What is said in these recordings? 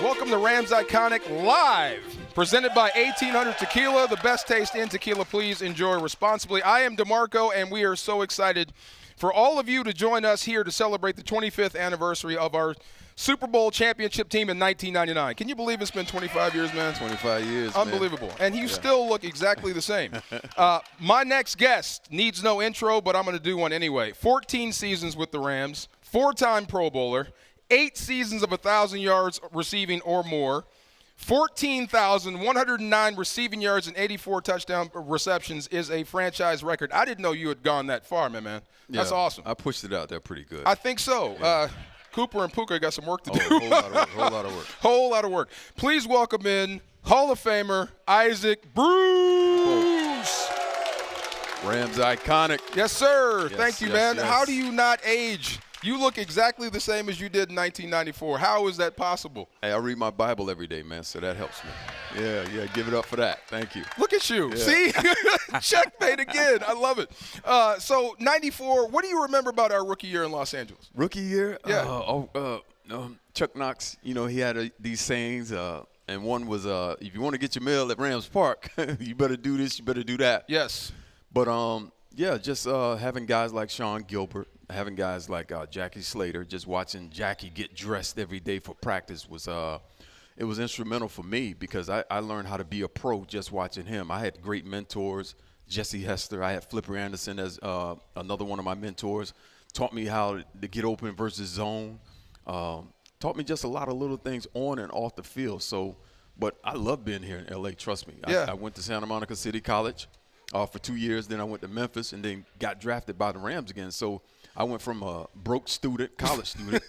Welcome to Rams Iconic Live, presented by 1800 Tequila, the best taste in tequila. Please enjoy responsibly. I am D'Marco, and we are so excited for all of you to join us here to celebrate the 25th anniversary of our Super Bowl championship team in 1999. Can you believe it's been 25 years, man? 25 years, Unbelievable. Man. And you still look exactly the same. My next guest needs no intro, but I'm going to do one anyway. 14 seasons with the Rams, 4-time Pro Bowler, 8 seasons of 1,000 yards receiving or more, 14,109 receiving yards and 84 touchdown receptions is a franchise record. I didn't know you had gone that far, man. That's awesome. I pushed it out there pretty good. I think so. Yeah. Cooper and Puka got some work to do. Whole lot of work. Please welcome in Hall of Famer Isaac Bruce. Rams Iconic. Yes, sir. Yes, Thank you, yes, man. yes. How do you not age? You look exactly the same as you did in 1994. How is that possible? Hey, I read my Bible every day, man, so that helps me. Yeah, give it up for that. Thank you. Look at you. Yeah. See? Checkmate again. I love it. So, 94, what do you remember about our rookie year in Los Angeles? Rookie year? Yeah. Chuck Knox, he had these sayings, and one was, if you want to get your mail at Rams Park, you better do this, you better do that. Yes. But, just having guys like Sean Gilbert, having guys like Jackie Slater, just watching Jackie get dressed every day for practice was it was instrumental for me because I learned how to be a pro just watching him. I had great mentors, Jesse Hester. I had Flipper Anderson as another one of my mentors. Taught me how to get open versus zone. Taught me just a lot of little things on and off the field. So, but I love being here in L.A., trust me. Yeah. I went to Santa Monica City College for 2 years. Then I went to Memphis and then got drafted by the Rams again. So I went from a broke student, college student,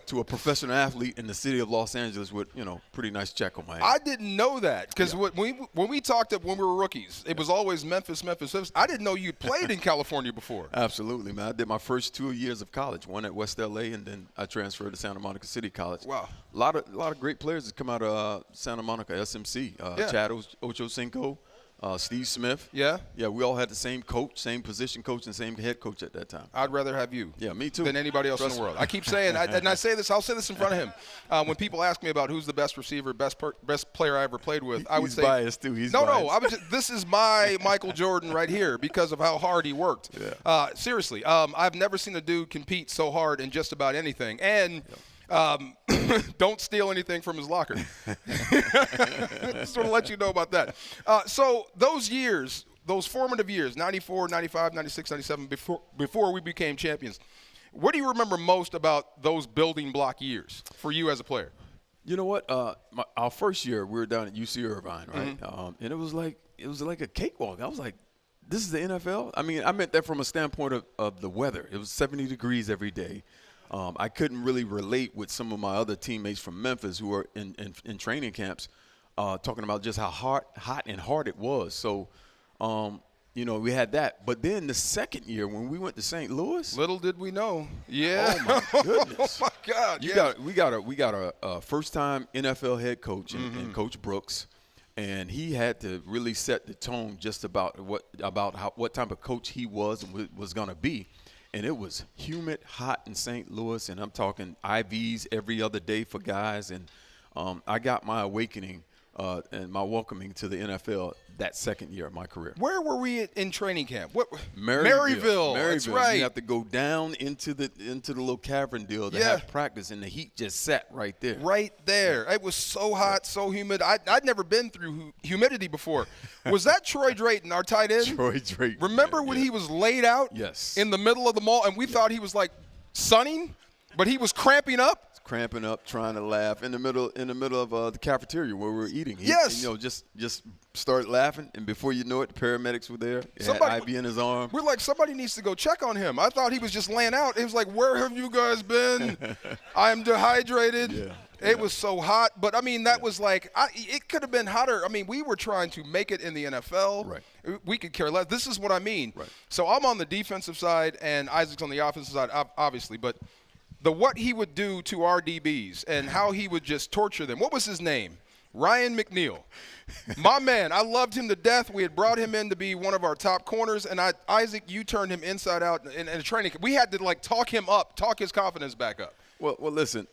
to a professional athlete in the city of Los Angeles with, pretty nice check on my hand. I didn't know that because when we talked when we were rookies, it was always Memphis. I didn't know you'd played in California before. Absolutely, man. I did my first 2 years of college, one at West L.A., and then I transferred to Santa Monica City College. Wow. A lot of great players that come out of Santa Monica, SMC. Chad Ochocinco. Steve Smith. Yeah? Yeah, we all had the same coach, same position coach, and same head coach at that time. I'd rather have you. Yeah, me too. Than anybody else in the world. I keep saying, and I say this, I'll say this in front of him. When people ask me about who's the best receiver, best player I ever played with, I would say. He's biased too. He's biased. No, I was this is my Michael Jordan right here because of how hard he worked. Yeah. Seriously, I've never seen a dude compete so hard in just about anything. And don't steal anything from his locker. Just want to let you know about that. So those years, those formative years, 94, 95, 96, 97, before we became champions, what do you remember most about those building block years for you as a player? You know what? Our first year, we were down at UC Irvine, right? Mm-hmm. And it was like a cakewalk. I was like, this is the NFL? I mean, I meant that from a standpoint of the weather. It was 70 degrees every day. I couldn't really relate with some of my other teammates from Memphis who were in training camps talking about just how hot and hard it was. So, we had that. But then the second year when we went to St. Louis. Little did we know. Yeah. Oh, my goodness. Oh, my God. We got a first-time NFL head coach in Coach Brooks. And he had to really set the tone just about what type of coach he was and was going to be. And it was humid, hot in St. Louis, and I'm talking IVs every other day for guys. And I got my awakening and my welcoming to the NFL that second year of my career. Where were we in training camp? Maryville. That's right. You have to go down into the little cavern deal to have practice, and the heat just sat right there. Right there. It was so hot, so humid. I'd never been through humidity before. Was that Troy Drayton, our tight end? Troy Drayton. Remember when he was laid out in the middle of the mall, and we thought he was like sunning, but he was cramping up? Cramping up, trying to laugh in the middle of the cafeteria where we were eating. Just started laughing, and before you know it, the paramedics were there. Had IV in his arm. We're like, somebody needs to go check on him. I thought he was just laying out. It was like, where have you guys been? I am dehydrated. Yeah. It was so hot. But, I mean, that was like it could have been hotter. I mean, we were trying to make it in the NFL. Right. We could care less. This is what I mean. Right. So I'm on the defensive side, and Isaac's on the offensive side, obviously. But what he would do to our DBs and how he would just torture them. What was his name? Ryan McNeil. My man, I loved him to death. We had brought him in to be one of our top corners, and Isaac, you turned him inside out in a training camp. We had to, talk him up, talk his confidence back up. Well, listen,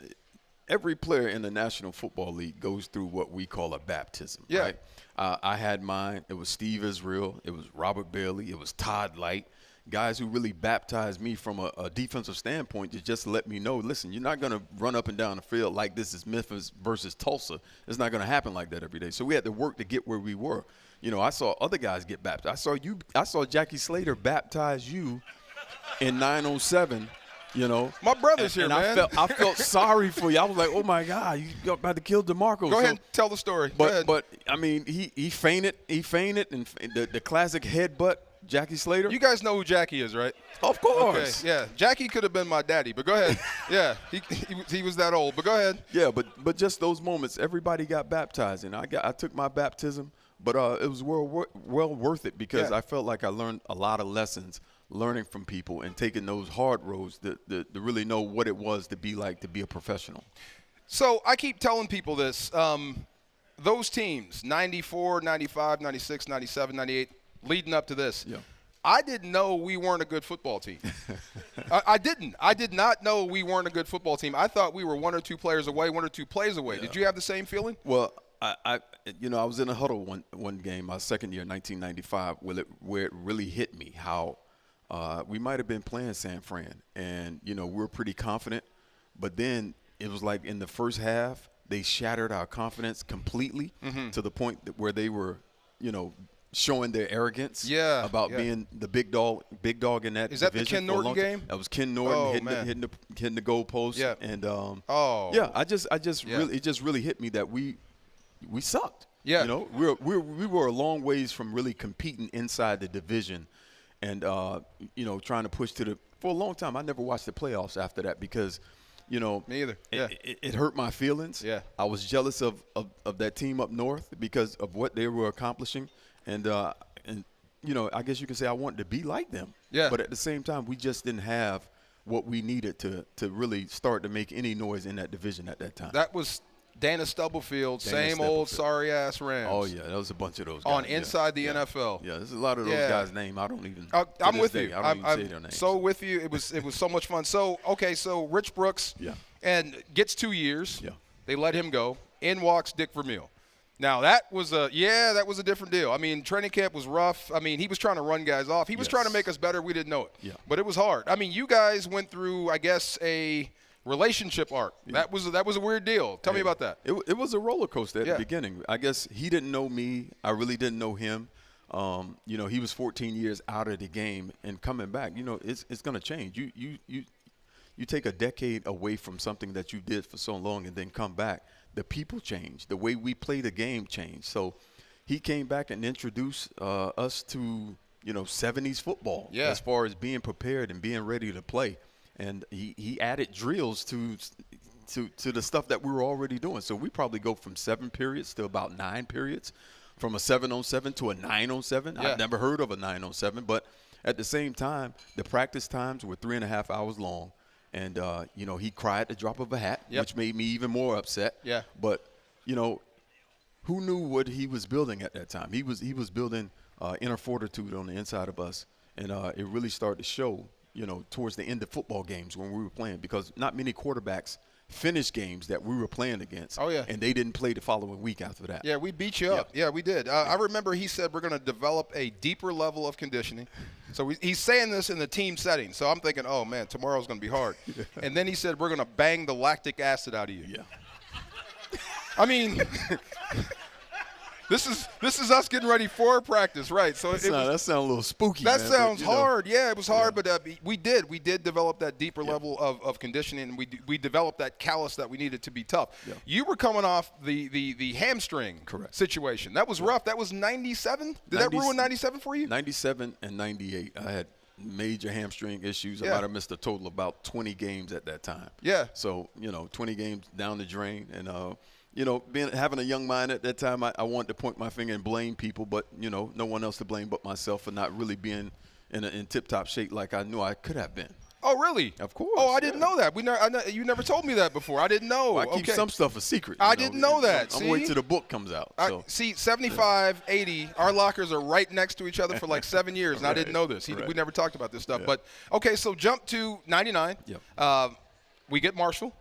every player in the National Football League goes through what we call a baptism, Yeah. right? I had mine. It was Steve Israel. It was Robert Bailey. It was Todd Light. Guys who really baptized me from a defensive standpoint to just let me know, listen, you're not going to run up and down the field like this is Memphis versus Tulsa. It's not going to happen like that every day. So we had to work to get where we were. You know, I saw other guys get baptized. I saw Jackie Slater baptize you in 907. You know, My brother's here, man. I felt sorry for you. I was like, oh my God, you're about to kill D'Marco. Go ahead and tell the story. Go ahead. But I mean, he fainted. He fainted, and the classic headbutt, Jackie Slater. You guys know who Jackie is, right? Of course. Okay, yeah. Jackie could have been my daddy, but go ahead. Yeah, he was that old, but go ahead. Yeah, but just those moments, everybody got baptized, and I took my baptism, but it was well worth it because I felt like I learned a lot of lessons learning from people and taking those hard roads to really know what it was to be like to be a professional. So I keep telling people this. Those teams, 94, 95, 96, 97, 98, leading up to this, I didn't know we weren't a good football team. I didn't. I did not know we weren't a good football team. I thought we were one or two players away, one or two plays away. Yeah. Did you have the same feeling? Well, I was in a huddle one game, my second year, 1995, where it really hit me how we might have been playing San Fran, and, we were pretty confident. But then it was like in the first half, they shattered our confidence completely to the point where they were, showing their arrogance about being the big dog in that division. Is that the Ken Norton game? That was Ken Norton hitting the goalpost. Yeah. And it just really hit me that we sucked. Yeah. We were a long ways from really competing inside the division. And, trying to push for a long time. I never watched the playoffs after that because, me either. Yeah. It hurt my feelings. Yeah. I was jealous of that team up north because of what they were accomplishing. And I guess you could say I wanted to be like them. Yeah. But at the same time, we just didn't have what we needed to really start to make any noise in that division at that time. That was Dana Stubblefield, same old sorry-ass Rams. Oh, yeah, that was a bunch of those guys. On inside the NFL. Yeah, there's a lot of those guys' names. I don't even I'm with you. I don't even say their names. So with you. It was so much fun. So Rich Brooks and gets 2 years. Yeah. They let him go. In walks Dick Vermeil. Now, that was a different deal. I mean, training camp was rough. I mean, he was trying to run guys off. He was trying to make us better. We didn't know it. Yeah. But it was hard. I mean, you guys went through, I guess, a relationship arc. Yeah. That was a weird deal. Tell me about that. It was a roller coaster at the beginning. I guess he didn't know me. I really didn't know him. He was 14 years out of the game and coming back. It's going to change. You take a decade away from something that you did for so long and then come back. The people change. The way we play the game changed. So he came back and introduced us to 70s football as far as being prepared and being ready to play. And he added drills to the stuff that we were already doing. So we probably go from 7 periods to about 9 periods, from a 7-on-7 to a 9-on-7. Yeah. I've never heard of a 9-on-7, but at the same time, the practice times were 3.5 hours long. And, he cried at the drop of a hat, which made me even more upset. Yeah. But, who knew what he was building at that time? He was building inner fortitude on the inside of us. And it really started to show, towards the end of football games when we were playing, because not many quarterbacks finished games that we were playing against. Oh, yeah. And they didn't play the following week after that. Yeah, we beat you up. Yeah, we did. I remember he said we're going to develop a deeper level of conditioning. So he's saying this in the team setting. So I'm thinking, oh, man, tomorrow's going to be hard. And then he said we're going to bang the lactic acid out of you. Yeah. I mean – This is us getting ready for practice, right? So that sounds a little spooky. That man, sounds hard. Yeah, it was hard, but we did develop that deeper level of conditioning, and we developed that callus that we needed to be tough. Yeah. You were coming off the hamstring situation. That was rough. That was 97. Did that ruin 97 for you? 97 and 98. I had major hamstring issues. I might have missed a total of about 20 games at that time. Yeah. So 20 games down the drain, and having a young mind at that time, I wanted to point my finger and blame people, but, no one else to blame but myself for not really being in tip-top shape like I knew I could have been. Oh, really? Of course. Oh, I didn't know that. You never told me that before. I didn't know. Well, I keep some stuff a secret. I didn't know that. I'm waiting till the book comes out. So. 75, 80, our lockers are right next to each other for like 7 years, and I didn't know this. We never talked about this stuff. Yeah. But, okay, so jump to 99. Yep. we get Marshall.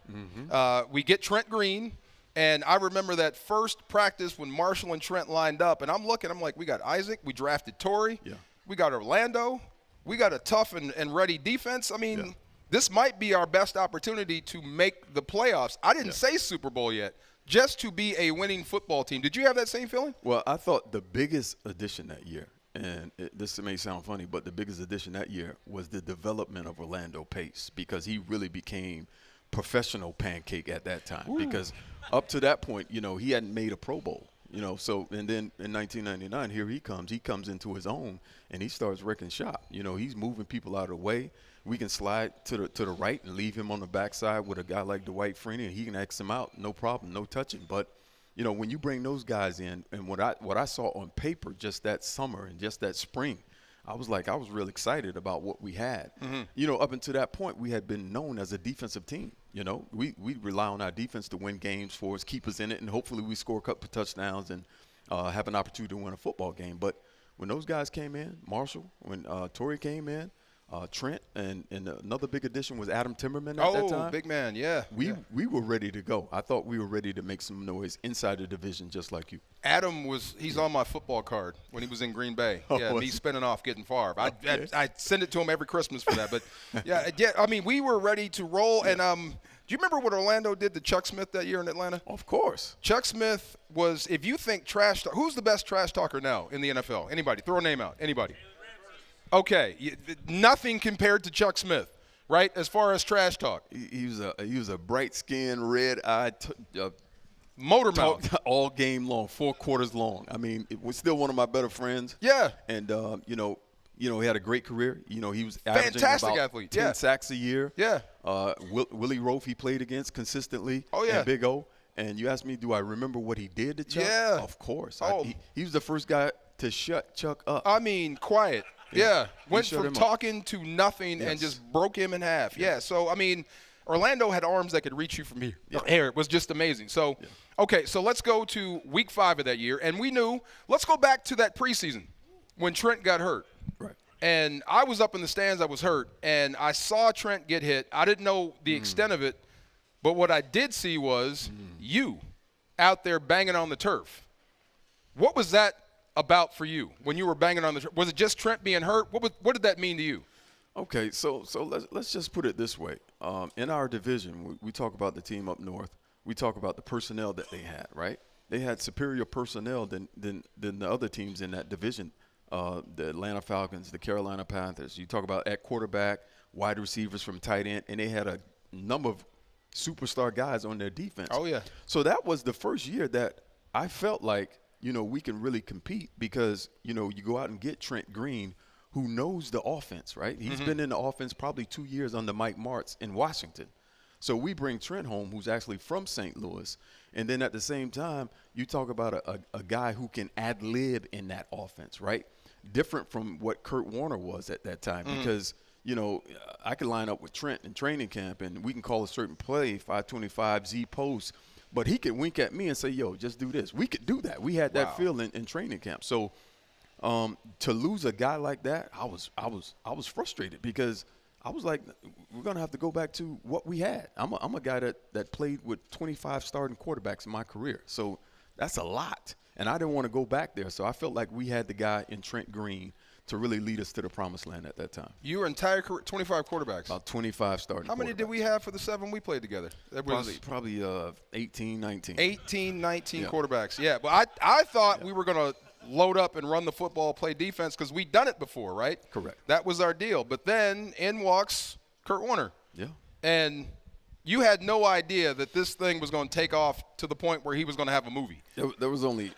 We get Trent Green. And I remember that first practice when Marshall and Trent lined up. And I'm like, we got Isaac. We drafted Torry. Yeah. We got Orlando. We got a tough and ready defense. I mean, this might be our best opportunity to make the playoffs. I didn't say Super Bowl yet, just to be a winning football team. Did you have that same feeling? Well, I thought the biggest addition that year, and this may sound funny, but the biggest addition that year was the development of Orlando Pace, because he really became professional pancake at that time. Ooh. Because up to that point, he hadn't made a Pro Bowl. So and then in 1999, here he comes into his own, and he starts wrecking shop. He's moving people out of the way. We can slide to the right and leave him on the backside with a guy like Dwight Freeney, and he can X him out, no problem, no touching. But when you bring those guys in, and what I saw on paper just that summer and just that spring, I was real excited about what we had. Up until that point, we had been known as a defensive team. We rely on our defense to win games for us, keep us in it, and hopefully we score a couple of touchdowns and have an opportunity to win a football game. But when those guys came in, Marshall, when Torry came in, Trent, and another big addition was Adam Timmerman at that time. Oh, big man, yeah. We were ready to go. I thought we were ready to make some noise inside the division just like you. Adam he's on my football card when he was in Green Bay. Yeah, me spinning off getting Favre. I send it to him every Christmas for that. But, yeah, I mean, we were ready to roll. And do you remember what Orlando did to Chuck Smith that year in Atlanta? Of course. Chuck Smith was, if you think trash talk, who's the best trash talker now in the NFL? Anybody? Throw a name out. Anybody? Okay, nothing compared to Chuck Smith, right? As far as trash talk, he was a bright-skinned, red-eyed, motor mouth all game long, 4 quarters long. I mean, it was still one of my better friends. Yeah, and he had a great career. He was averaging fantastic about athlete. 10 sacks a year. Yeah, Willie Rofe he played against consistently. Oh yeah, and Big O. And you asked me, do I remember what he did to Chuck? Yeah, of course. Oh. He was the first guy to shut Chuck up. I mean, quiet. Yeah, went from talking to nothing and just broke him in half. Yeah, so, I mean, Orlando had arms that could reach you from here. It was just amazing. So, okay, so let's go to week 5 of that year. And we knew, let's go back to that preseason when Trent got hurt. Right. And I was up in the stands. I was hurt, and I saw Trent get hit. I didn't know the extent of it, but what I did see was you out there banging on the turf. What was that about for you when you were banging on the turf? Was it just Trent being hurt? What did that mean to you? Okay, so let's just put it this way. In our division, we talk about the team up north. We talk about the personnel that they had, right? They had superior personnel than the other teams in that division. The Atlanta Falcons, the Carolina Panthers. You talk about at quarterback, wide receivers from tight end, and they had a number of superstar guys on their defense. Oh, yeah. So that was the first year that I felt like, we can really compete because, you go out and get Trent Green, who knows the offense, right? He's been in the offense probably 2 years under Mike Martz in Washington. So we bring Trent home, who's actually from St. Louis. And then at the same time, you talk about a guy who can ad-lib in that offense, right? Different from what Kurt Warner was at that time because, I could line up with Trent in training camp and we can call a certain play, 525 Z post. But he could wink at me and say, yo, just do this. We could do that. We had that feel in training camp. So to lose a guy like that, I was frustrated because I was like, we're going to have to go back to what we had. I'm a guy that played with 25 starting quarterbacks in my career. So that's a lot. And I didn't want to go back there. So I felt like we had the guy in Trent Green to really lead us to the promised land at that time. Your entire career, 25 quarterbacks? About 25 starting How many did we have for the 7 we played together? Probably 18, 19. 18, 19 quarterbacks. Yeah, but I thought we were going to load up and run the football, play defense, because we'd done it before, right? Correct. That was our deal. But then in walks Kurt Warner. Yeah. And you had no idea that this thing was going to take off to the point where he was going to have a movie. There was only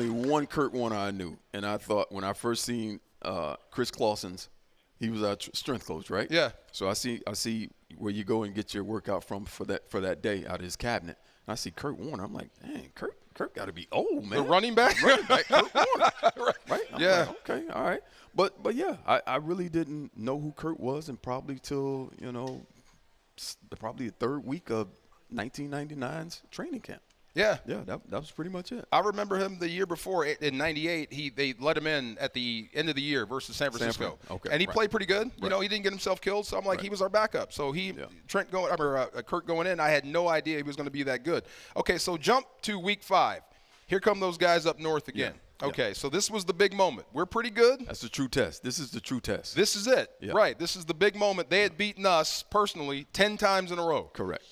one Kurt Warner I knew, and I thought when I first seen Chris Clausen's, he was our strength coach, right? Yeah. So I see where you go and get your workout from for that day out of his cabinet. And I see Kurt Warner. I'm like, dang, Kurt got to be old, man. The running back, Kurt Warner, right? I'm yeah. like, okay, all right. But yeah, I really didn't know who Kurt was, and probably till probably the 3rd week of 1999's training camp. Yeah. Yeah, that was pretty much it. I remember him the year before in '98. They let him in at the end of the year versus San Francisco, Okay, and he played pretty good. You know, he didn't get himself killed, so I'm like, he was our backup. So Trent Kurt going in. I had no idea he was going to be that good. Okay, so jump to week 5. Here come those guys up north again. Yeah. Okay, so this was the big moment. We're pretty good. That's the true test. This is the true test. This is it. Yeah. Right. This is the big moment. They had beaten us personally 10 times in a row. Correct.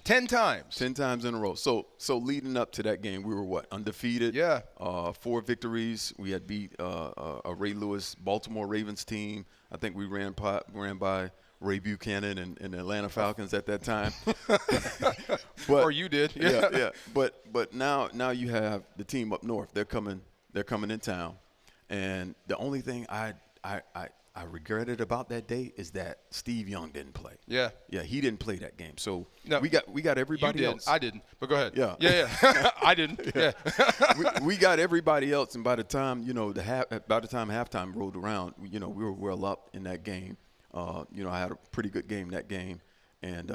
10 times. 10 times in a row. So leading up to that game, we were what? Undefeated. Yeah. 4 victories. We had beat a Ray Lewis Baltimore Ravens team. I think we ran by Ray Buchanan and the Atlanta Falcons at that time. Or you did. Yeah. But now you have the team up north. They're coming in town. And the only thing I regretted about that day is that Steve Young didn't play. Yeah. Yeah, he didn't play that game. So no, we got everybody else. I didn't. But go ahead. Yeah. I didn't. Yeah. we got everybody else, and by the time halftime rolled around, we were well up in that game. I had a pretty good game that game, and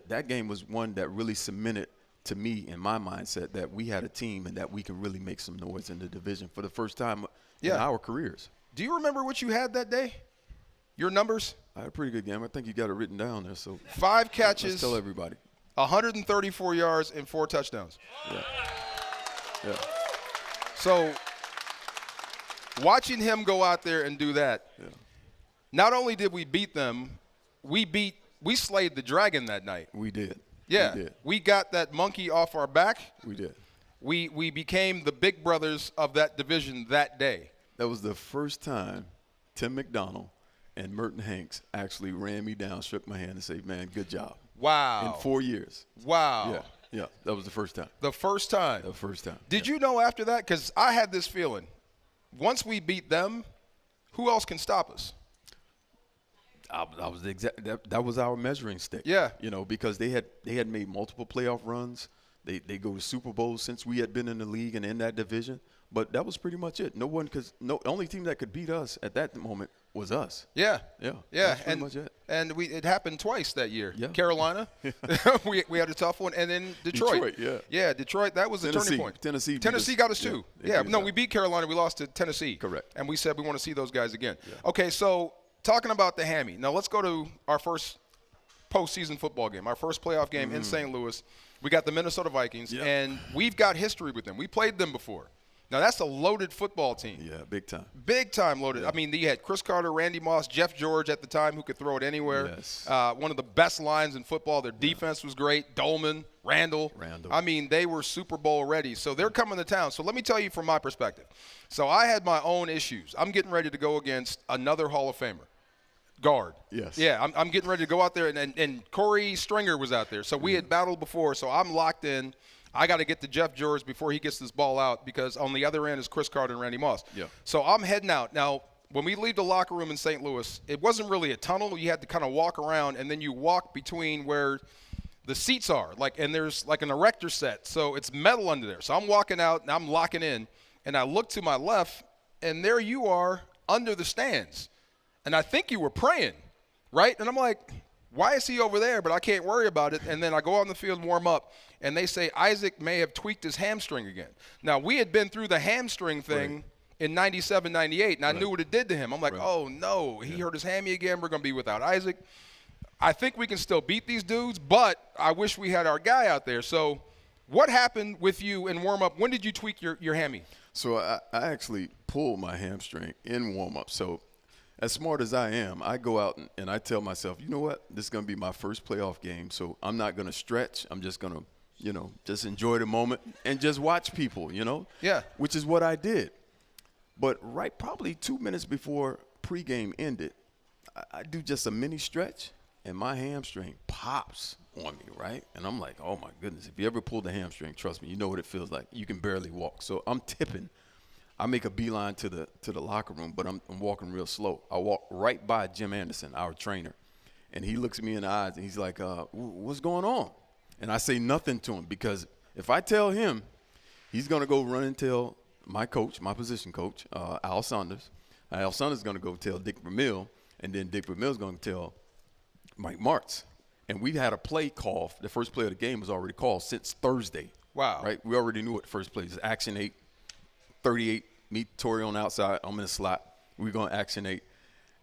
that game was one that really cemented to me in my mindset that we had a team and that we can really make some noise in the division for the first time in our careers. Do you remember what you had that day? Your numbers? I had a pretty good game. I think you got it written down there. So 5 catches. Let's tell everybody. 134 yards and 4 touchdowns. Yeah. So watching him go out there and do that, not only did we beat them, we slayed the dragon that night. We did. Yeah. We did. We got that monkey off our back. We did. We became the big brothers of that division that day. That was the first time Tim McDonald and Merton Hanks actually ran me down, shook my hand, and said, "Man, good job." Wow. In 4 years. Wow. Yeah. That was the first time. The first time. Did you know after that? Because I had this feeling. Once we beat them, who else can stop us? That was our measuring stick. Yeah. Because they had made multiple playoff runs. They go to Super Bowls since we had been in the league and in that division. But that was pretty much it. The only team that could beat us at that moment was us. Yeah. That's pretty much it. And it happened twice that year. Yeah. Carolina, we had a tough one, and then Detroit. Yeah, Detroit. That was the turning point. Tennessee got us too. Yeah. No, we beat Carolina. We lost to Tennessee. Correct. And we said we want to see those guys again. Yeah. Okay, so talking about the hammy. Now let's go to our first postseason football game, our first playoff game in St. Louis. We got the Minnesota Vikings, and we've got history with them. We played them before. Now, that's a loaded football team. Yeah, big time. Big time loaded. Yeah. I mean, you had Chris Carter, Randy Moss, Jeff George at the time who could throw it anywhere. Yes. One of the best lines in football. Their defense was great. Dolman, Randall. I mean, they were Super Bowl ready. So they're coming to town. So let me tell you from my perspective. So I had my own issues. I'm getting ready to go against another Hall of Famer. Guard. Yes. Yeah, I'm getting ready to go out there, and Corey Stringer was out there. So we had battled before, so I'm locked in. I got to get to Jeff George before he gets this ball out because on the other end is Chris Carter and Randy Moss. Yeah. So I'm heading out. Now, when we leave the locker room in St. Louis, it wasn't really a tunnel. You had to kind of walk around, and then you walk between where the seats are, and there's like an erector set. So it's metal under there. So I'm walking out, and I'm locking in, and I look to my left, and there you are under the stands. And I think you were praying, right? And I'm like, why is he over there? But I can't worry about it. And then I go on the field and warm up, and they say Isaac may have tweaked his hamstring again. Now, we had been through the hamstring thing in 97, 98, and I knew what it did to him. I'm like, oh, no, he hurt his hammy again. We're going to be without Isaac. I think we can still beat these dudes, but I wish we had our guy out there. So what happened with you in warm-up? When did you tweak your hammy? So I actually pulled my hamstring in warm-up. So as smart as I am, I go out and I tell myself, you know what, this is going to be my first playoff game, so I'm not going to stretch. I'm just going to, just enjoy the moment and just watch people, Yeah. Which is what I did. But probably 2 minutes before pregame ended, I do just a mini stretch, and my hamstring pops on me, right? And I'm like, oh, my goodness. If you ever pulled a hamstring, trust me, you know what it feels like. You can barely walk. So I'm tipping. I make a beeline to the locker room, but I'm walking real slow. I walk right by Jim Anderson, our trainer, and he looks me in the eyes, and he's like, what's going on? And I say nothing to him because if I tell him, he's going to go run and tell my coach, my position coach, Al Saunders. Al Saunders is going to go tell Dick Vermeil, and then Dick Vermeil is going to tell Mike Martz. And we had a play call. The first play of the game was already called since Thursday. Wow. Right? We already knew what the first play is. Action 8, 38, meet Torry on the outside. I'm in the slot. We're going action 8.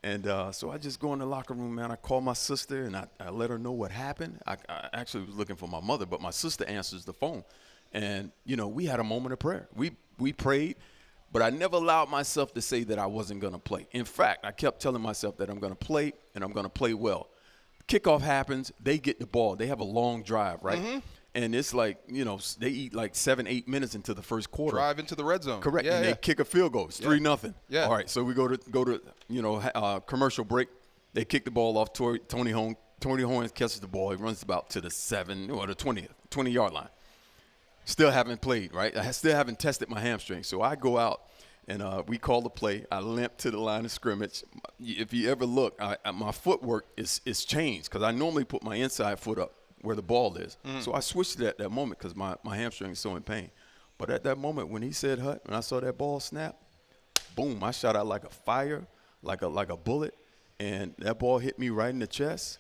And so I just go in the locker room, man. I call my sister, and I let her know what happened. I actually was looking for my mother, but my sister answers the phone. And, we had a moment of prayer. We prayed, but I never allowed myself to say that I wasn't going to play. In fact, I kept telling myself that I'm going to play, and I'm going to play well. Kickoff happens. They get the ball. They have a long drive, right? Mm-hmm. And it's like, they eat like 7-8 minutes into the first quarter. Drive into the red zone. Correct. Yeah, and they kick a field goal. It's 3-0. Yeah. All right, so we go to commercial break. They kick the ball off. Tony Horn catches the ball. He runs about to the 7 or the 20-yard line. Still haven't played, right? I still haven't tested my hamstring. So I go out, and we call the play. I limp to the line of scrimmage. If you ever look, my footwork is changed because I normally put my inside foot up where the ball is. Mm-hmm. So I switched it at that moment because my hamstring is so in pain. But at that moment when he said hut, when I saw that ball snap, boom, I shot out like a fire, like a bullet, and that ball hit me right in the chest.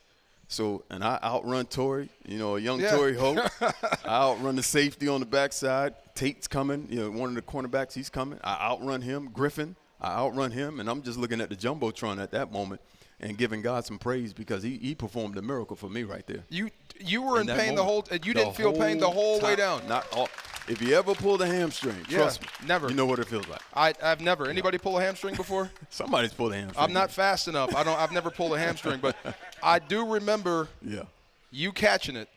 So, and I outrun Torry, a young Torry Holt. I outrun the safety on the backside. Tate's coming, one of the cornerbacks, he's coming. I outrun him. Griffin, I outrun him, and I'm just looking at the Jumbotron at that moment and giving God some praise because he performed a miracle for me right there. You were in pain you didn't feel pain the whole way down. Not all. If you ever pulled a hamstring, trust me, never. You know what it feels like. I've never. Anybody pull a hamstring before? Somebody's pulled a hamstring. I'm not fast enough. I've never pulled a hamstring, but I do remember you catching it,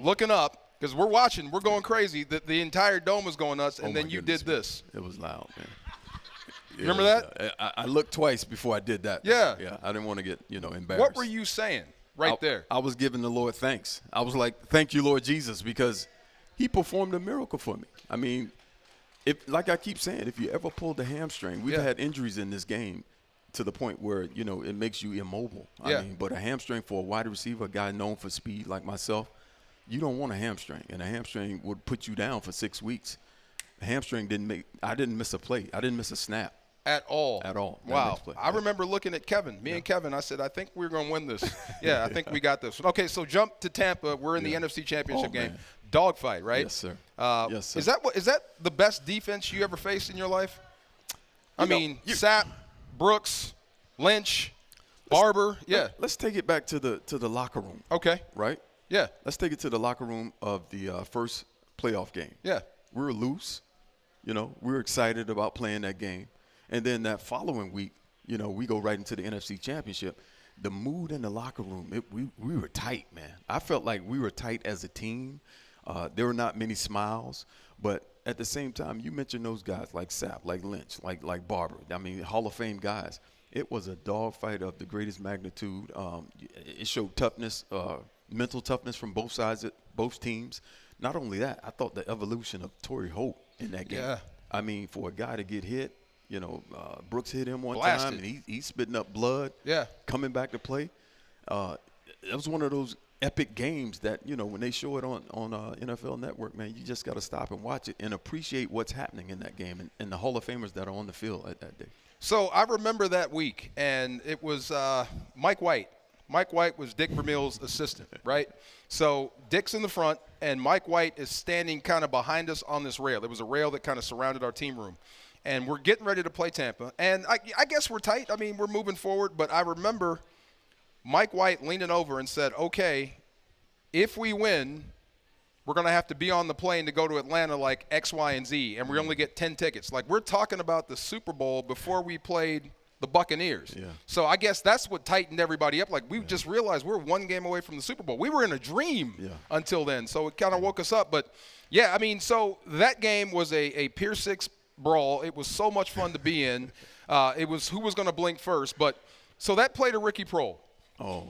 looking up, because we're watching, we're going crazy. The entire dome was going nuts, and then you did this. It was loud, man. Remember that? I looked twice before I did that. Yeah. Yeah. I didn't want to get, embarrassed. What were you saying there? I was giving the Lord thanks. I was like, thank you, Lord Jesus, because he performed a miracle for me. I mean, like I keep saying, if you ever pulled a hamstring, we've had injuries in this game to the point where, it makes you immobile. I mean, but a hamstring for a wide receiver, a guy known for speed like myself, you don't want a hamstring. And a hamstring would put you down for 6 weeks. A hamstring I didn't miss a play. I didn't miss a snap. At all. Wow. I remember looking at Kevin, me and Kevin, I said, I think we're going to win this. I think we got this. Okay, so jump to Tampa. We're in the NFC Championship game. Man. Dogfight, right? Yes, sir. Yes, sir. Is that the best defense you ever faced in your life? I mean, Sapp, Brooks, Lynch, Barber. Let's take it back to the locker room. Okay. Right? Yeah. Let's take it to the locker room of the first playoff game. Yeah. We were loose. We were excited about playing that game. And then that following week, we go right into the NFC Championship. The mood in the locker room, we were tight, man. I felt like we were tight as a team. There were not many smiles. But at the same time, you mentioned those guys like Sapp, like Lynch, like Barber. I mean, Hall of Fame guys. It was a dogfight of the greatest magnitude. It showed toughness, mental toughness from both sides, both teams. Not only that, I thought the evolution of Torry Holt in that game. Yeah. I mean, for a guy to get hit, Brooks hit him one Blasted. time, and he's spitting up blood. Yeah. Coming back to play. It was one of those epic games that, when they show it on NFL Network, man, you just got to stop and watch it and appreciate what's happening in that game and the Hall of Famers that are on the field at that day. So I remember that week, and it was Mike White. Mike White was Dick Vermeil's assistant, right? So Dick's in the front, and Mike White is standing kind of behind us on this rail. There was a rail that kind of surrounded our team room. And we're getting ready to play Tampa. And I guess we're tight. I mean, we're moving forward. But I remember Mike White leaning over and said, okay, if we win, we're going to have to be on the plane to go to Atlanta like X, Y, and Z. And we only get 10 tickets. Like, we're talking about the Super Bowl before we played the Buccaneers. Yeah. So I guess that's what tightened everybody up. Like, we just realized we're one game away from the Super Bowl. We were in a dream until then. So it kind of woke us up. But, I mean, so that game was a Pier 6 brawl. It was so much fun to be in. It was who was going to blink first. But so that play to Ricky Proehl. Oh,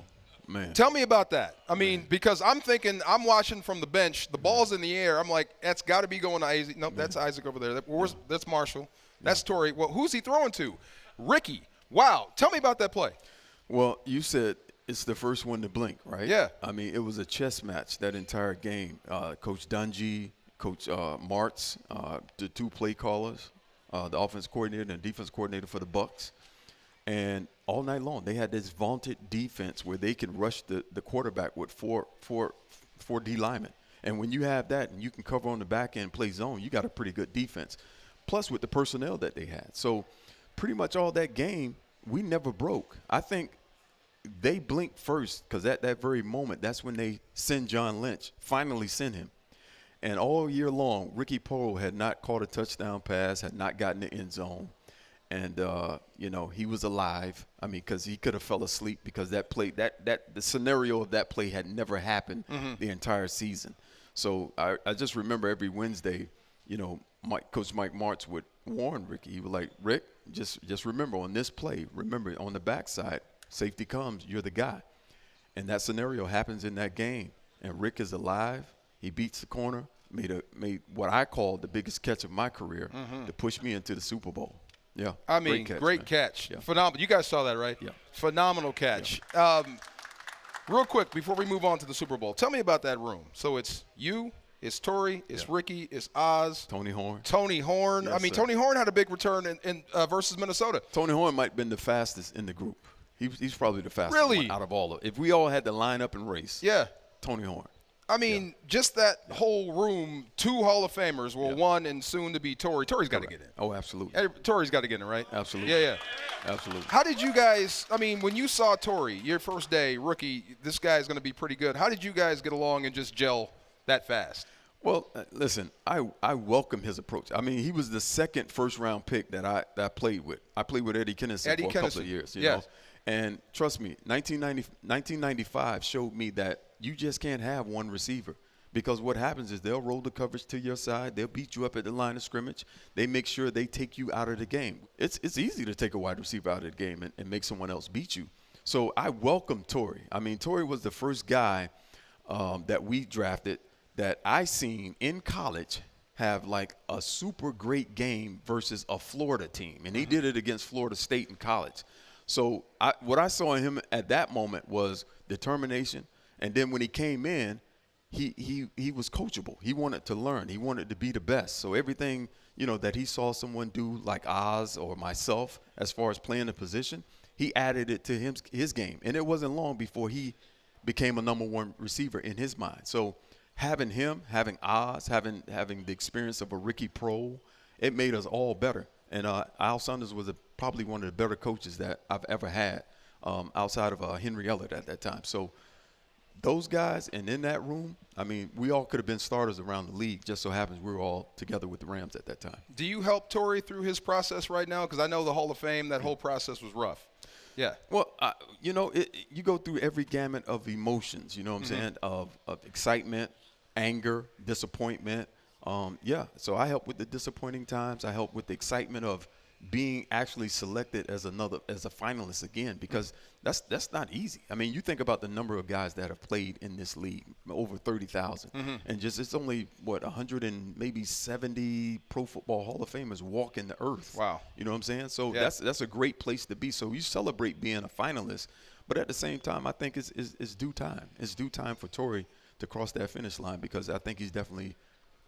man. Tell me about that. I mean, because I'm thinking, I'm watching from the bench. The ball's in the air. I'm like, that's got to be going to Isaac. Nope, that's Isaac over there. That's Marshall. That's Torry. Well, who's he throwing to? Ricky. Wow. Tell me about that play. Well, you said it's the first one to blink, right? Yeah. I mean, it was a chess match that entire game. Coach Dungy, Coach Martz, the two play callers, the offense coordinator and defense coordinator for the Bucs. And all night long, they had this vaunted defense where they could rush the quarterback with four D linemen. And when you have that and you can cover on the back end, play zone, you got a pretty good defense. Plus with the personnel that they had. So pretty much all that game, we never broke. I think they blinked first because at that very moment, that's when they send John Lynch, finally send him. And all year long, Ricky Proehl had not caught a touchdown pass, had not gotten the end zone. And, he was alive. I mean, because he could have fell asleep because that play, the scenario of that play had never happened the entire season. So I just remember every Wednesday, Coach Mike Martz would warn Ricky. He was like, Rick, just remember on this play, remember on the backside, safety comes, you're the guy. And that scenario happens in that game. And Rick is alive. He beats the corner, made what I call the biggest catch of my career to push me into the Super Bowl. Yeah. I mean, great catch. Yeah. Phenomenal. You guys saw that, right? Yeah. Phenomenal catch. Real quick, before we move on to the Super Bowl, tell me about that room. So it's you, it's Torry, it's Ricky, it's Oz. Tony Horn. Yes, I mean, sir. Tony Horn had a big return in versus Minnesota. Tony Horn might have been the fastest in the group. He's probably the fastest Really? one out of all of it. If we all had to line up and race, Tony Horn. I mean, just that whole room, 2 Hall of Famers, one and soon to be Torry. Torry's got to get in. Oh, absolutely. Torry's got to get in, right? Absolutely. Yeah. Absolutely. How did you guys, I mean, when you saw Torry, your first day, rookie, this guy's going to be pretty good. How did you guys get along and just gel that fast? Well, listen, I welcome his approach. I mean, he was the second first-round pick that I played with. I played with Eddie Kennison for a couple of years. You know? And trust me, 1995 showed me that you just can't have one receiver because what happens is they'll roll the coverage to your side. They'll beat you up at the line of scrimmage. They make sure they take you out of the game. It's easy to take a wide receiver out of the game and make someone else beat you. So I welcome Torry. I mean, Torry was the first guy that we drafted that I seen in college have like a super great game versus a Florida team. And he did it against Florida State in college. So what I saw in him at that moment was determination. And then when he came in, he was coachable. He wanted to learn. He wanted to be the best. So everything, that he saw someone do like Oz or myself as far as playing the position, he added it to his game. And it wasn't long before he became a number 1 receiver in his mind. So having him, having Oz, having the experience of a Ricky Proehl, it made us all better. And Al Saunders was probably one of the better coaches that I've ever had outside of Henry Ellett at that time. So those guys and in that room, I mean, we all could have been starters around the league. Just so happens we were all together with the Rams at that time. Do you help Torry through his process right now? Because I know the Hall of Fame, that whole process was rough. Yeah. Well, you go through every gamut of emotions, you know what I'm saying, of excitement, anger, disappointment. So I help with the disappointing times. I help with the excitement of being actually selected as a finalist again, because that's not easy. I mean, you think about the number of guys that have played in this league, over 30,000, and just it's only 100 and maybe 70 Pro Football Hall of Famers walking the earth. Wow. You know what I'm saying? So that's a great place to be. So you celebrate being a finalist, but at the same time, I think it's due time. It's due time for Torry to cross that finish line, because I think he's definitely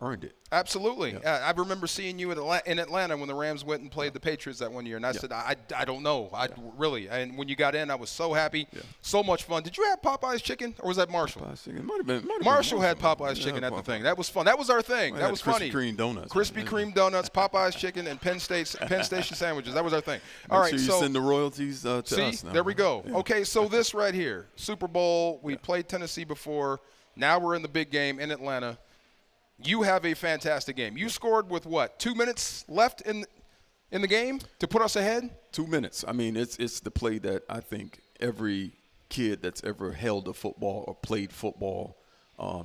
earned it. Absolutely. Yeah. I remember seeing you in Atlanta when the Rams went and played the Patriots that one year, and I said, I don't know. Really. And when you got in, I was so happy. Yeah. So much fun. Did you have Popeye's chicken, or was that Marshall? Popeye's chicken. It might have been Marshall had Popeye's chicken at the thing. That was fun. That was our thing. That was funny. Krispy Kreme donuts. Krispy Kreme donuts, Popeye's chicken, and Penn Station sandwiches. That was our thing. All right. So you send the royalties to us now. There we go. Yeah. Okay, so this right here, Super Bowl. We played Tennessee before. Now we're in the big game in Atlanta. You have a fantastic game. You scored with 2 minutes left in the game to put us ahead? 2 minutes. I mean, it's the play that I think every kid that's ever held a football or played football,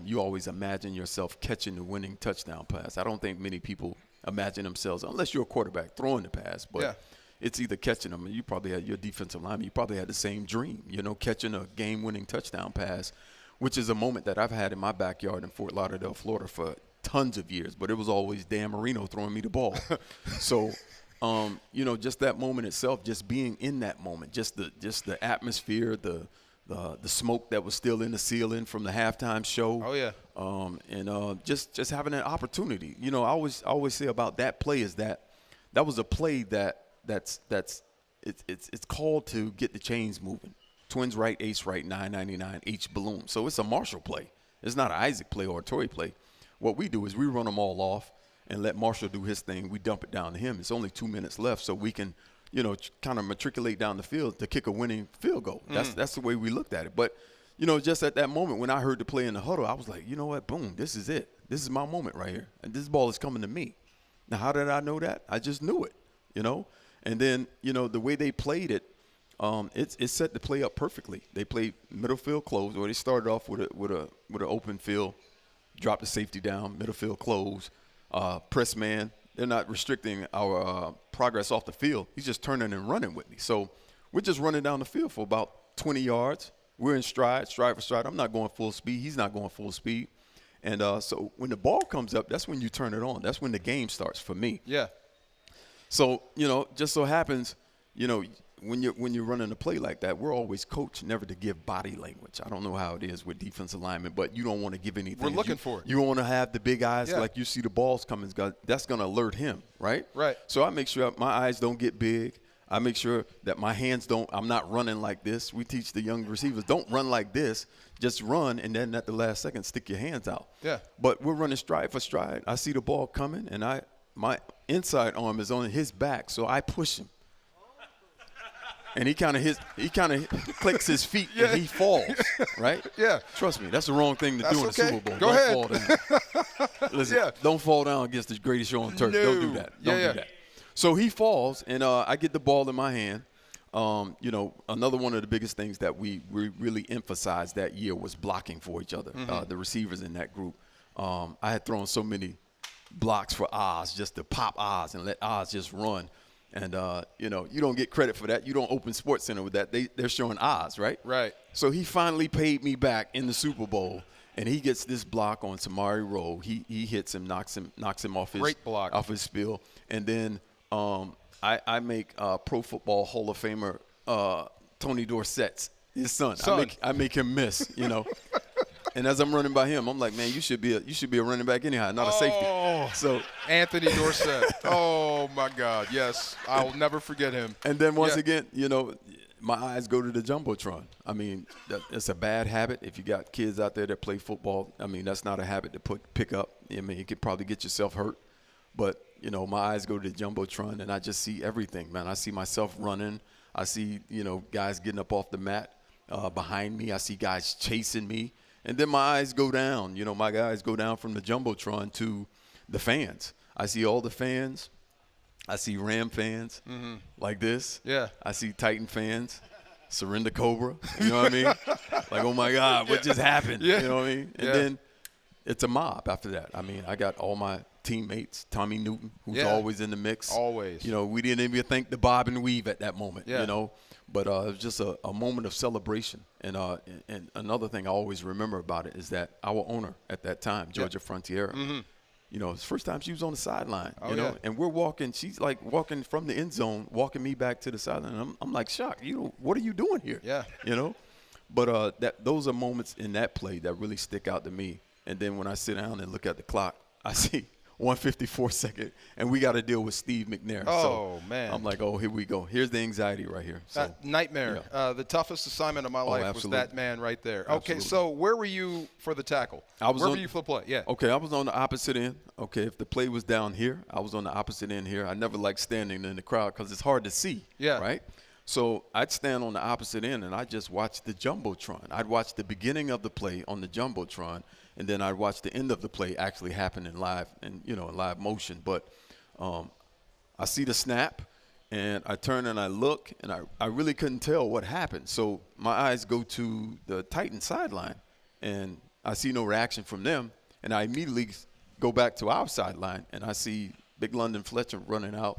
you always imagine yourself catching the winning touchdown pass. I don't think many people imagine themselves, unless you're a quarterback, throwing the pass. But it's either catching them, and you probably had your defensive lineman, you probably had the same dream, catching a game-winning touchdown pass, which is a moment that I've had in my backyard in Fort Lauderdale, Florida for tons of years, but it was always Dan Marino throwing me the ball. So, just that moment itself, just being in that moment, just the atmosphere, the smoke that was still in the ceiling from the halftime show. Oh yeah. And just having an opportunity. I always say about that play is that was a play that's called to get the chains moving. Twins right, ace right, 999, H balloon. So it's a Marshall play. It's not an Isaac play or a Torry play. What we do is we run them all off and let Marshall do his thing. We dump it down to him. It's only 2 minutes left, so we can, kind of matriculate down the field to kick a winning field goal. That's the way we looked at it. But, just at that moment when I heard the play in the huddle, I was like, you know what, boom, this is it. This is my moment right here. And this ball is coming to me. Now, how did I know that? I just knew it, And then, the way they played it, it set the play up perfectly. They played middle field close, or they started off with an open field, dropped the safety down, middle field close, press man. They're not restricting our progress off the field. He's just turning and running with me. So we're just running down the field for about 20 yards. We're in stride for stride. I'm not going full speed. He's not going full speed. And so when the ball comes up, that's when you turn it on. That's when the game starts for me. Yeah. So, just so happens, when you're running a play like that, we're always coached never to give body language. I don't know how it is with defensive linemen, but you don't want to give anything. We're looking for it. You want to have the big eyes like you see the balls coming. That's going to alert him, right? Right. So I make sure my eyes don't get big. I make sure that my hands I'm not running like this. We teach the young receivers, don't run like this. Just run, and then at the last second, stick your hands out. Yeah. But we're running stride for stride. I see the ball coming, and my inside arm is on his back, so I push him. And he kind of clicks his feet and he falls, right? Yeah. Trust me, that's the wrong thing to do in the Super Bowl. Go ahead. Don't fall down. Listen, don't fall down against the greatest show on turf. No. Don't do that. Don't do that. So he falls, and I get the ball in my hand. Another one of the biggest things that we really emphasized that year was blocking for each other, the receivers in that group. I had thrown so many blocks for Oz just to pop Oz and let Oz just run. And, you don't get credit for that. You don't open Sports Center with that. They're showing Oz, right? Right. So he finally paid me back in the Super Bowl, and he gets this block on Tamari Rowe. He hits him, knocks him off his Great block. off his spill. And then I make Pro Football Hall of Famer Tony Dorsett's his son. I make him miss, And as I'm running by him, I'm like, man, you should be a running back anyhow, not a safety. So Anthony Dorsett. Oh my God, yes, I'll never forget him. And then once again, my eyes go to the jumbotron. I mean, it's a bad habit. If you got kids out there that play football, I mean, that's not a habit to pick up. I mean, you could probably get yourself hurt. But my eyes go to the jumbotron, and I just see everything, man. I see myself running. I see guys getting up off the mat behind me. I see guys chasing me. And then my eyes go down. My guys go down from the jumbotron to the fans. I see all the fans. I see Ram fans like this. Yeah. I see Titan fans. Surrender Cobra. You know what I mean? Like, oh, my God, what just happened? Yeah. You know what I mean? And then it's a mob after that. I mean, I got all my teammates, Tommy Newton, who's always in the mix. Always. We didn't even think the bob and weave at that moment, Yeah. But it was just a moment of celebration. And another thing I always remember about it is that our owner at that time, Georgia Frontiera, it's the first time she was on the sideline, and we're walking. She's like walking from the end zone, walking me back to the sideline. I'm like shocked. What are you doing here? Yeah. But those are moments in that play that really stick out to me. And then when I sit down and look at the clock, I see 1:54 seconds, and we got to deal with Steve McNair. Oh, so man. I'm like, oh, here we go. Here's the anxiety right here. So nightmare. Yeah. The toughest assignment of my life was absolutely. that man right there. Absolutely. Okay, so where were you for the tackle? Where were you for the play? Yeah. Okay, I was on the opposite end. Okay, if the play was down here, I was on the opposite end here. I never liked standing in the crowd because it's hard to see. Yeah. Right? So I'd stand on the opposite end, and I'd just watch the jumbotron. I'd watch the beginning of the play on the jumbotron, and then I'd watch the end of the play actually happen in live motion. But I see the snap, and I turn and I look, and I really couldn't tell what happened. So my eyes go to the Titan sideline, and I see no reaction from them. And I immediately go back to our sideline, and I see Big London Fletcher running out,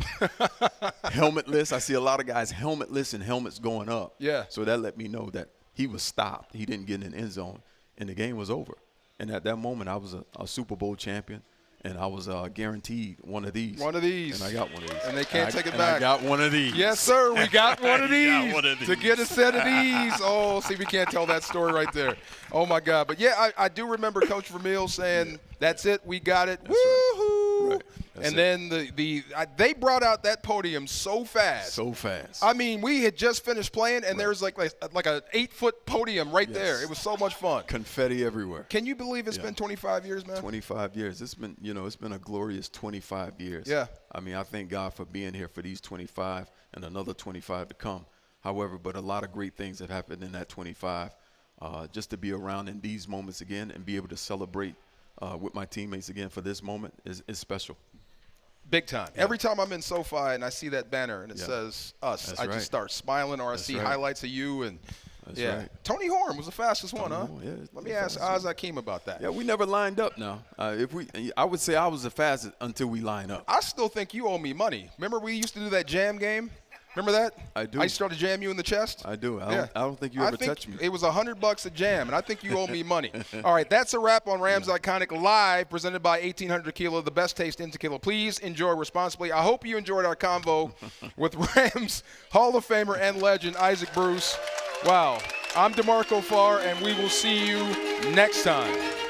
helmetless. I see a lot of guys helmetless and helmets going up. Yeah. So that let me know that he was stopped. He didn't get in the end zone, and the game was over. And at that moment, I was a Super Bowl champion, and I was guaranteed one of these. One of these. And I got one of these. And they can't take it back. I got one of these. Yes, sir. We got one of these. Got one of these. To get a set of these. Oh, see, we can't tell that story right there. Oh, my God. But, yeah, I do remember Coach Vermeil saying, that's it. We got it. Woo-hoo. Right. And then they brought out that podium so fast. So fast. I mean, we had just finished playing, and there was like an 8-foot podium right there. It was so much fun. Confetti everywhere. Can you believe it's been 25 years, man? 25 years. It's been a glorious 25 years. Yeah. I mean, I thank God for being here for these 25 and another 25 to come. However, but a lot of great things have happened in that 25. Just to be around in these moments again and be able to celebrate with my teammates again for this moment is special. Big time. Yeah. Every time I'm in SoFi and I see that banner and it says us, That's I just start smiling, or I see highlights of you. And That's right. Tony Horn was the fastest one, huh? Yeah, Let me ask Oz Hakeem about that. Yeah, we never lined up now. I would say I was the fastest until we line up. I still think you owe me money. Remember we used to do that jam game? Remember that? I do. I used to start to jam you in the chest. I do. I don't think you ever touched me. It was $100 a jam, and I think you owe me money. All right, that's a wrap on Rams Iconic Live, presented by 1800 Kilo, the best taste in tequila. Please enjoy responsibly. I hope you enjoyed our convo with Rams Hall of Famer and legend Isaac Bruce. Wow. I'm D'Marco Farr, and we will see you next time.